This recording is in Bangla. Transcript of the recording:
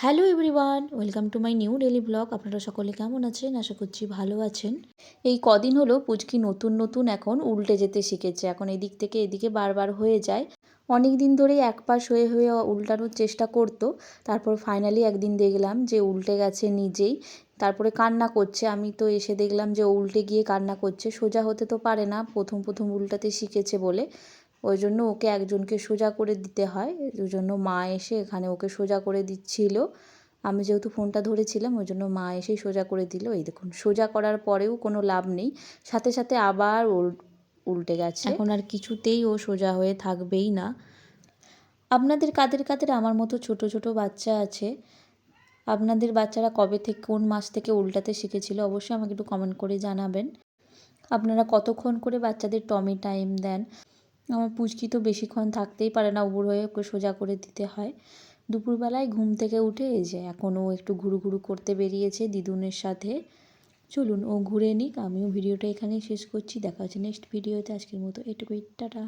Hello everyone, welcome to my new daily blog. আপনারা সকলে কেমন আছেন? আশা করছি ভালো আছেন। এই কদিন হলো পুচকি নতুন নতুন এখন উল্টে যেতে শিখেছে। এখন এদিক থেকে এদিকে বারবার হয়ে যায়। অনেক দিন ধরেই এক পাশ হয়ে হয়ে উল্টানোর চেষ্টা করতো। তারপর ফাইনালি একদিন দেখলাম যে উল্টে গেছে নিজেই। তারপরে কান্না করছে। আমি তো এসে দেখলাম যে ও উল্টে গিয়ে কান্না করছে। সোজা হতে তো পারে না, প্রথম প্রথম উল্টাতে শিখেছে বলে। ওই জন্য ওকে একজনকে সোজা করে দিতে হয়। ওই জন্য মা এসে এখানে ওকে সোজা করে দিচ্ছিল। আমি যেহেতু ফোনটা ধরেছিলাম ওই জন্য মা এসেই সোজা করে দিল। এই দেখুন, সোজা করার পরেও কোনো লাভ নেই, সাথে সাথে আবার উল্টে গেছে। এখন আর কিছুতেই ও সোজা হয়ে থাকবেই না। আপনাদের কাদের কাদের আমার মতো ছোট ছোট বাচ্চা আছে? আপনাদের বাচ্চারা কবে থেকে, কোন মাস থেকে উল্টাতে শিখেছিল অবশ্যই আমাকে একটু কমেন্ট করে জানাবেন। আপনারা কতক্ষণ করে বাচ্চাদের টমি টাইম দেন? আমার পুচকি তো বেশিক্ষণ থাকতেই পারে না, উবুর হয়ে ওকে সোজা করে দিতে হয়। দুপুরবেলায় ঘুম থেকে উঠে এই যে এখন ও একটু ঘুরু ঘুরু করতে বেরিয়েছে দিদুনের সাথে। চলুন ও ঘুরে নিক, আমিও ভিডিওটা এখানেই শেষ করছি। দেখা হচ্ছে নেক্সট ভিডিওতে। আজকের মতো এটুকুই, টাটা।